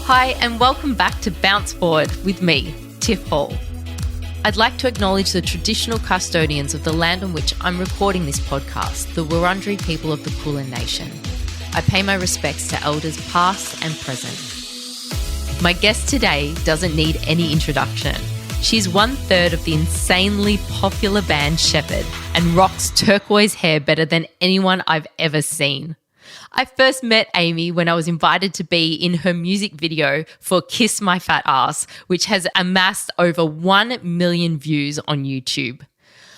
Hi and welcome back to Bounce Forward with me, Tiff. I'd like to acknowledge the traditional custodians of the land on which I'm recording this podcast, the Wurundjeri people of the Kulin Nation. I pay my respects to elders past and present. My guest today doesn't need any introduction. She's 1/3 of the insanely popular band Sheppard and rocks turquoise hair better than anyone I've ever seen. I first met Amy when I was invited to be in her music video for Kiss My Fat Ass, which has amassed over 1 million views on YouTube.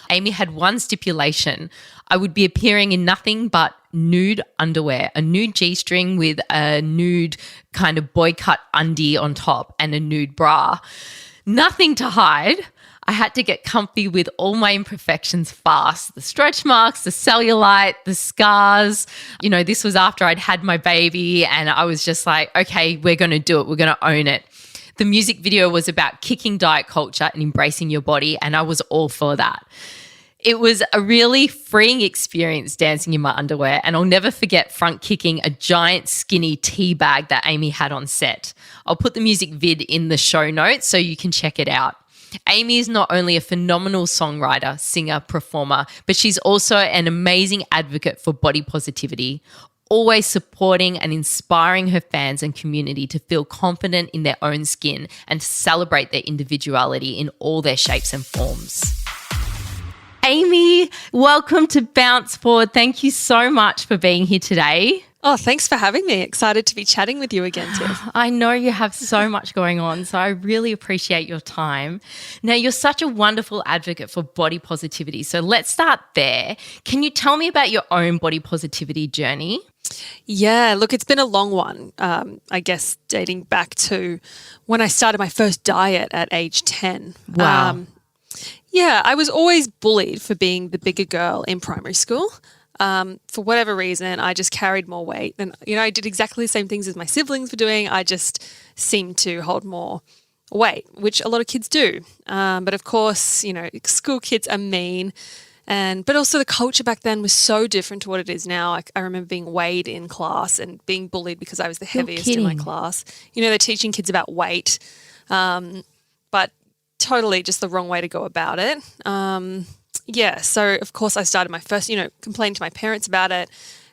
Amy had one stipulation. I would be appearing in nothing but nude underwear, a nude G-string with a nude kind of boy cut undie on top and a nude bra. Nothing to hide. I had to get comfy with all my imperfections fast. The stretch marks, the cellulite, the scars. You know, this was after I'd had my baby and I was just like, okay, we're going to do it. We're going to own it. The music video was about kicking diet culture and embracing your body, and I was all for that. It was a really freeing experience dancing in my underwear, and I'll never forget front kicking a giant skinny tea bag that Amy had on set. I'll put the music vid in the show notes so you can check it out. Amy is not only a phenomenal songwriter, singer, performer, but she's also an amazing advocate for body positivity, always supporting and inspiring her fans and community to feel confident in their own skin and to celebrate their individuality in all their shapes and forms. Amy, welcome to Bounce Forward. Thank you so much for being here today. Oh, thanks for having me. Excited to be chatting with you again, Tiff. I know you have so much going on, so I really appreciate your time. Now, you're such a wonderful advocate for body positivity, so let's start there. Can you tell me about your own body positivity journey? Yeah, look, it's been a long one, I guess dating back to when I started my first diet at age 10. Wow. Yeah, I was always bullied for being the bigger girl in primary school. For whatever reason, I just carried more weight and, I did exactly the same things as my siblings were doing. I just seemed to hold more weight, which a lot of kids do. But of course, school kids are mean. But also the culture back then was so different to what it is now. I remember being weighed in class and being bullied because I was the heaviest in my class. They're teaching kids about weight, but totally just the wrong way to go about it. Yeah, so of course I started my first, complained to my parents about it.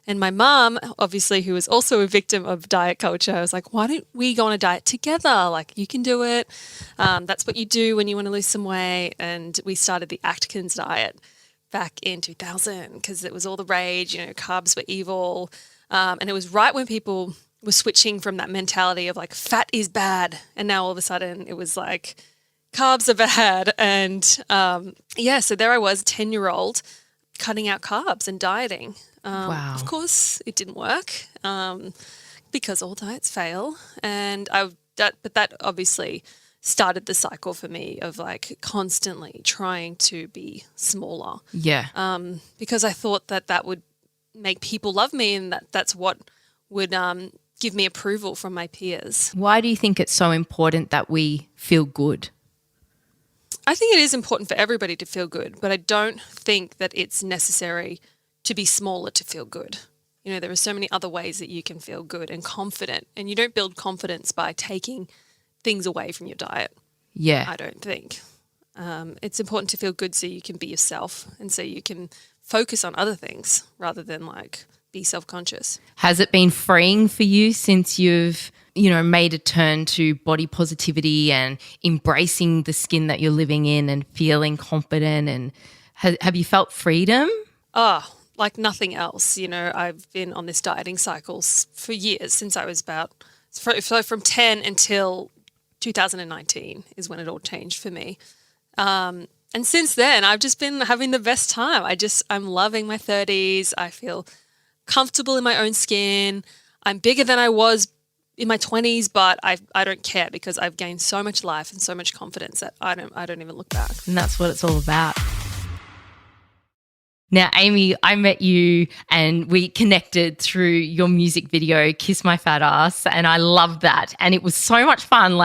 And my mum, obviously, who was also a victim of diet culture, I was like, why don't we go on a diet together? Like, you can do it. That's what you do when you want to lose some weight. And we started the Atkins diet back in 2000 because it was all the rage, carbs were evil. And it was right when people were switching from that mentality of like, fat is bad. And now all of a sudden it was like, carbs are bad. And so there I was, 10-year-old, cutting out carbs and dieting. Wow. Of course, it didn't work because all diets fail. And but that obviously started the cycle for me of like constantly trying to be smaller. Yeah. Because I thought that would make people love me and that's what would give me approval from my peers. Why do you think it's so important that we feel good? I think it is important for everybody to feel good, but I don't think that it's necessary to be smaller to feel good. There are so many other ways that you can feel good and confident, and you don't build confidence by taking things away from your diet. Yeah. I don't think. It's important to feel good so you can be yourself and so you can focus on other things rather than be self-conscious. Has it been freeing for you since you've made a turn to body positivity and embracing the skin that you're living in and feeling confident? And have you felt freedom? Oh, like nothing else. I've been on this dieting cycle for years since I was from 10 until 2019 is when it all changed for me. And since then, I've just been having the best time. I'm loving my 30s. I feel comfortable in my own skin. I'm bigger than I was in my 20s, but I don't care because I've gained so much life and so much confidence that I don't even look back. And that's what it's all about. Now, Amy, I met you and we connected through your music video, Kiss My Fat Ass, and I loved that. And it was so much fun,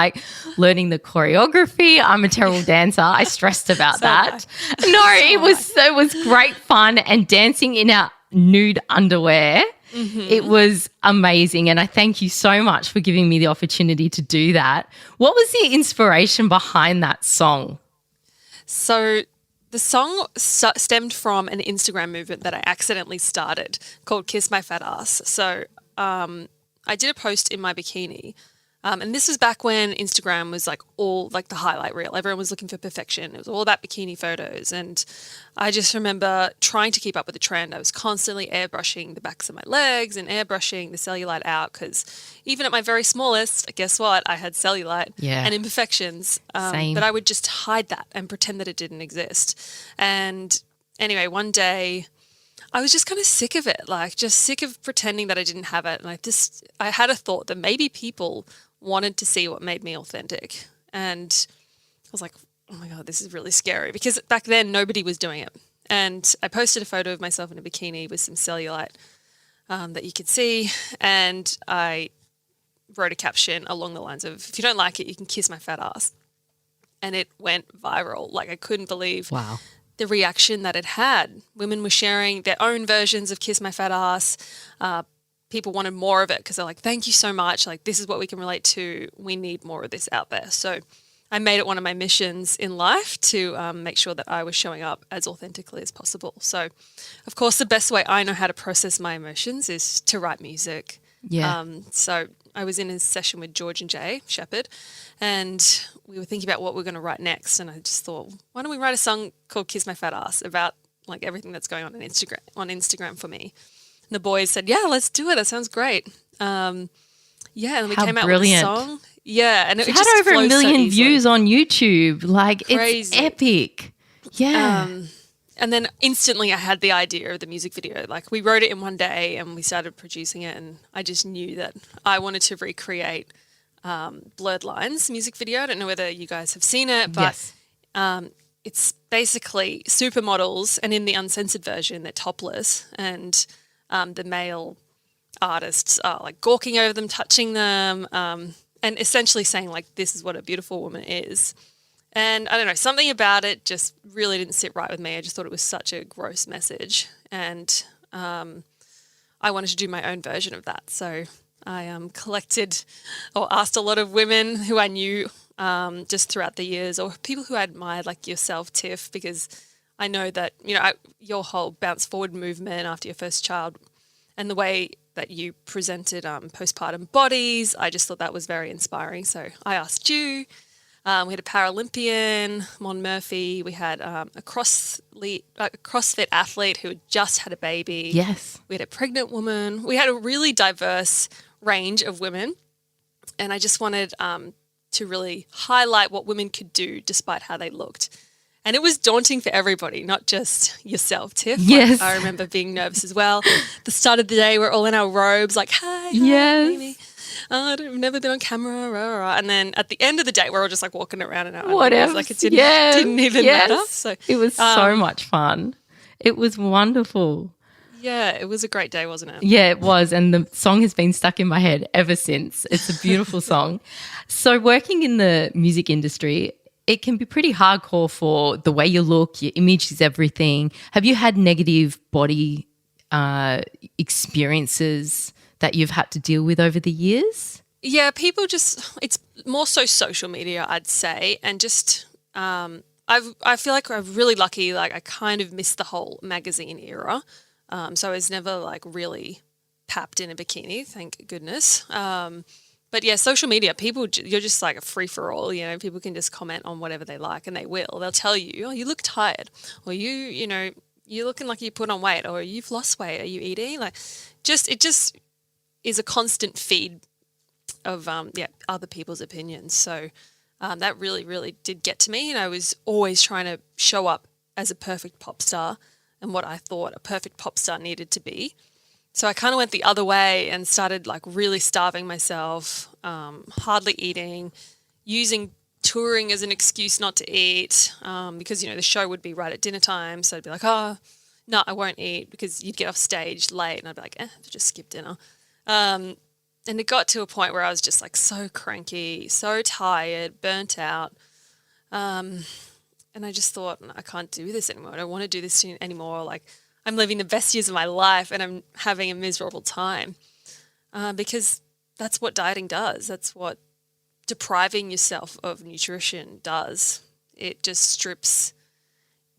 learning the choreography. I'm a terrible dancer. I stressed about that. No, it was great fun, and dancing in our nude underwear. It was amazing, and I thank you so much for giving me the opportunity to do that. What was the inspiration behind that song? So the song stemmed from an Instagram movement that I accidentally started called Kiss My Fat Ass. So I did a post in my bikini. And this was back when Instagram was like all like the highlight reel. Everyone was looking for perfection. It was all about bikini photos. And I just remember trying to keep up with the trend. I was constantly airbrushing the backs of my legs and airbrushing the cellulite out because even at my very smallest, guess what? I had cellulite and imperfections. But I would just hide that and pretend that it didn't exist. And anyway, one day I was just kind of sick of it, like just sick of pretending that I didn't have it. And I had a thought that maybe people wanted to see what made me authentic. And I was like, oh my God, this is really scary because back then nobody was doing it. And I posted a photo of myself in a bikini with some cellulite that you could see. And I wrote a caption along the lines of, if you don't like it, you can kiss my fat ass. And it went viral. Like I couldn't believe the reaction that it had. Women were sharing their own versions of Kiss My Fat Ass. People wanted more of it because they're like, thank you so much. Like, this is what we can relate to. We need more of this out there. So I made it one of my missions in life to make sure that I was showing up as authentically as possible. So, of course, the best way I know how to process my emotions is to write music. So I was in a session with George and Jay, Sheppard, and we were thinking about what we're going to write next. And I just thought, why don't we write a song called Kiss My Fat Ass about like everything that's going on Instagram for me. And the boys said, yeah, let's do it. That sounds great. And then we came out with a song. Yeah. And it had just over 1 million so views on YouTube. Like, crazy. It's epic. Yeah. And then instantly I had the idea of the music video. Like we wrote it in one day and we started producing it, and I just knew that I wanted to recreate Blurred Lines music video. I don't know whether you guys have seen it, but it's basically supermodels, and in the uncensored version they're topless, and the male artists are like gawking over them, touching them, and essentially saying like, this is what a beautiful woman is. And I don't know, something about it just really didn't sit right with me. I just thought it was such a gross message. And I wanted to do my own version of that. So I collected or asked a lot of women who I knew just throughout the years, or people who I admired, like yourself, Tiff, because I know that, your whole bounce forward movement after your first child and the way that you presented postpartum bodies, I just thought that was very inspiring. So I asked you. We had a Paralympian, Mon Murphy. We had a CrossFit athlete who had just had a baby. Yes. We had a pregnant woman. We had a really diverse range of women. And I just wanted to really highlight what women could do despite how they looked. And it was daunting for everybody, not just yourself, Tiff. Yes. Like, I remember being nervous as well. The start of the day, we're all in our robes, like, hi, baby. I've never been on camera, rah, rah. And then at the end of the day, we're all just like walking around in our whatever. Like it didn't even matter. So it was so much fun. It was wonderful. Yeah, it was a great day, wasn't it? Yeah, it was. And the song has been stuck in my head ever since. It's a beautiful song. So working in the music industry, it can be pretty hardcore for the way you look, your image is everything. Have you had negative body experiences that you've had to deal with over the years? Yeah, people it's more so social media, I'd say. And just, I feel like I'm really lucky. Like I kind of missed the whole magazine era. So I was never like really papped in a bikini, thank goodness. But yeah, social media, you're just like a free for all, people can just comment on whatever they like, and they will. They'll tell you, oh, you look tired, or you're looking like you put on weight, or you've lost weight, are you eating? Like it just is a constant feed of other people's opinions. So that really, really did get to me. And I was always trying to show up as a perfect pop star and what I thought a perfect pop star needed to be. So I kind of went the other way and started like really starving myself, hardly eating, using touring as an excuse not to eat because, the show would be right at dinner time. So I'd be like, oh, no, I won't eat, because you'd get off stage late and I'd be like, just skip dinner. And it got to a point where I was just like so cranky, so tired, burnt out. And I just thought, I can't do this anymore. I don't want to do this anymore. Like I'm living the best years of my life and I'm having a miserable time. Because that's what dieting does. That's what depriving yourself of nutrition does. It just strips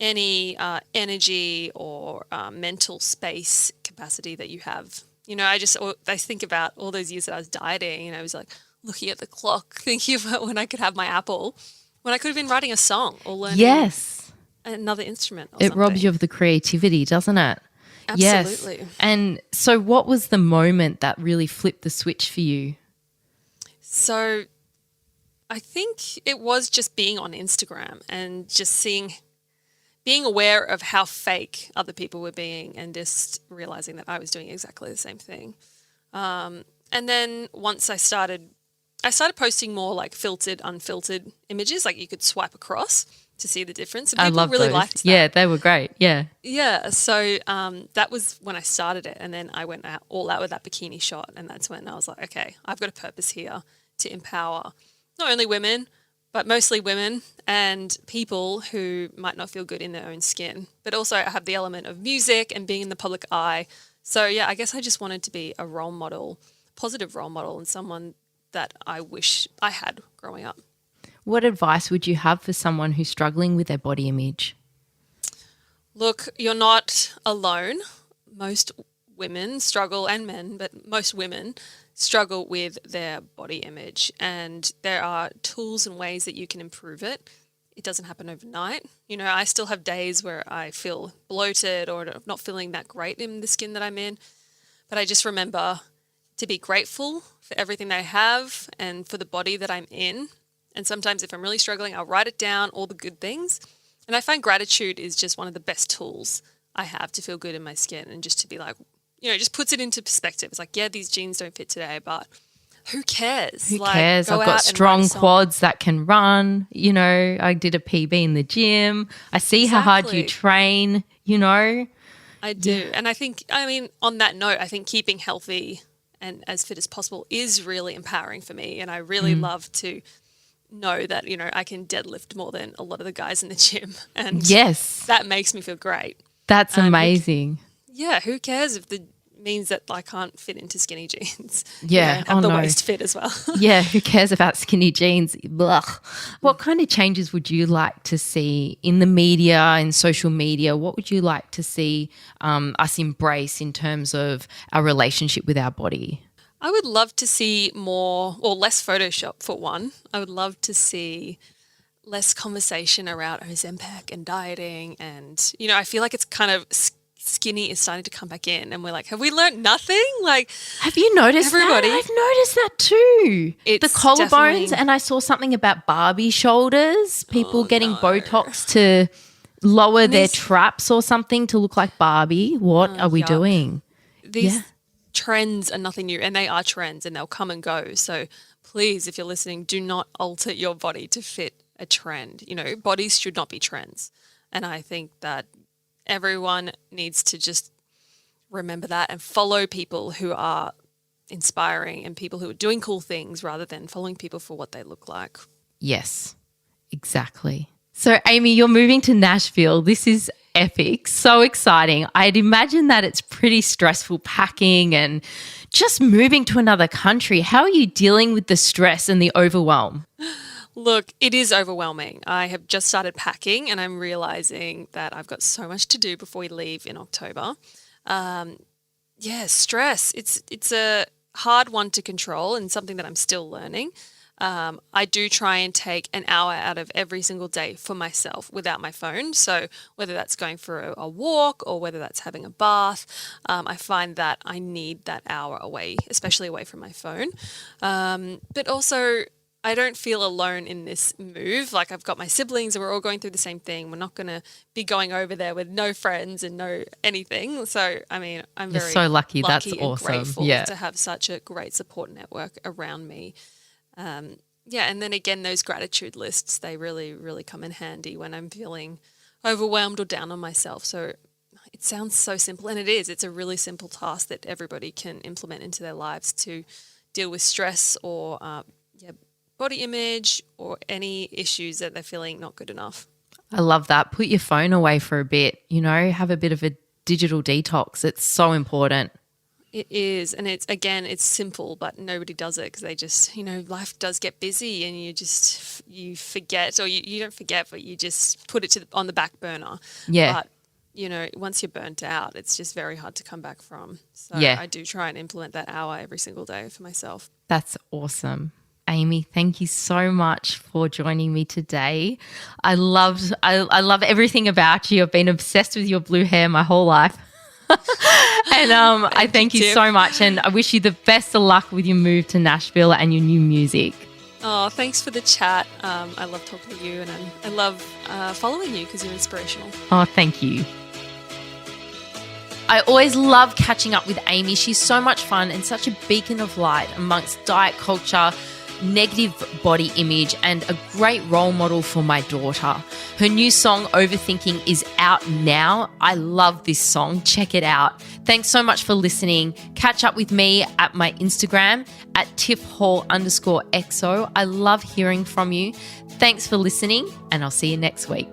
any energy or mental space capacity that you have. You know, I think about all those years that I was dieting and I was like looking at the clock, thinking about when I could have my apple, when I could have been writing a song or learning another instrument or something. It robs you of the creativity, doesn't it? Absolutely. Yes. And so what was the moment that really flipped the switch for you? So I think it was just being on Instagram and just being aware of how fake other people were being and just realizing that I was doing exactly the same thing. And then once I started posting more like filtered, unfiltered images, like you could swipe across to see the difference. And people I love really those. liked that. Yeah, they were great. Yeah. Yeah. So that was when I started it. And then I went all out with that bikini shot. And that's when I was like, okay, I've got a purpose here to empower not only women, but mostly women and people who might not feel good in their own skin. But also I have the element of music and being in the public eye. So yeah, I guess I just wanted to be a role model, positive role model, and someone that I wish I had growing up. What advice would you have for someone who's struggling with their body image? Look, you're not alone. Most women struggle, and men, but most women struggle with their body image, and there are tools and ways that you can improve it. It doesn't happen overnight. You know, I still have days where I feel bloated or not feeling that great in the skin that I'm in, but I just remember to be grateful for everything that I have and for the body that I'm in. And sometimes if I'm really struggling, I'll write it down, all the good things. And I find gratitude is just one of the best tools I have to feel good in my skin and just to be like, you know, it just puts it into perspective. It's like, yeah, these jeans don't fit today, but who cares? Who cares? I've got strong quads that can run. You know, I did a PB in the gym. I see how hard you train, you know. I do. And I think, on that note, I think keeping healthy and as fit as possible is really empowering for me. And I really love to know that, you know, I can deadlift more than a lot of the guys in the gym. And that makes me feel great. That's amazing. Yeah, who cares if it means that I can't fit into skinny jeans? Yeah, and have the waist fit as well. Yeah, who cares about skinny jeans? Blah. What kind of changes would you like to see in the media and social media? What would you like to see us embrace in terms of our relationship with our body? I would love to see more or less Photoshop for one. I would love to see less conversation around Ozempic and dieting. And, you know, I feel like it's kind of skinny is starting to come back in and we're like, have we learned nothing? Like, have you noticed everybody? That? I've noticed that too. It's the collarbones, and I saw something about Barbie shoulders, people getting Botox to lower their traps or something to look like Barbie. What are we doing? These trends are nothing new, and they are trends and they'll come and go. So please, if you're listening, do not alter your body to fit a trend. You know, bodies should not be trends. And I think that everyone needs to just remember that and follow people who are inspiring and people who are doing cool things rather than following people for what they look like. Yes, exactly. So, Amy, you're moving to Nashville. This is epic, so exciting. I'd imagine that it's pretty stressful packing and just moving to another country. How are you dealing with the stress and the overwhelm? Look, it is overwhelming. I have just started packing and I'm realizing that I've got so much to do before we leave in October. Stress. It's a hard one to control and something that I'm still learning. I do try and take an hour out of every single day for myself without my phone. So whether that's going for a walk or whether that's having a bath, I find that I need that hour away, especially away from my phone. But also, I don't feel alone in this move. Like, I've got my siblings and we're all going through the same thing. We're not going to be going over there with no friends and no anything. So, I mean, I'm very so lucky. That's and awesome. Grateful to have such a great support network around me. And then again, those gratitude lists, they really, really come in handy when I'm feeling overwhelmed or down on myself. So it sounds so simple, and it is. It's a really simple task that everybody can implement into their lives to deal with stress or body image or any issues that they're feeling not good enough. I love that. Put your phone away for a bit, you know, have a bit of a digital detox. It's so important. It is. And it's simple, but nobody does it because they just, life does get busy and you forget, or you don't forget, but you just put it on the back burner. Yeah. But, once you're burnt out, it's just very hard to come back from. So yeah. I do try and implement that hour every single day for myself. That's awesome. Amy, thank you so much for joining me today. I love everything about you. I've been obsessed with your blue hair my whole life. And I thank you so much, and I wish you the best of luck with your move to Nashville and your new music. Oh, thanks for the chat. I love talking to you, and I love following you because you're inspirational. Oh, thank you. I always love catching up with Amy. She's so much fun and such a beacon of light amongst diet culture, negative body image, and a great role model for my daughter. Her new song, Overthinking, is out now. I love this song. Check it out. Thanks so much for listening. Catch up with me at my Instagram at tiffhall_XO. I love hearing from you. Thanks for listening, and I'll see you next week.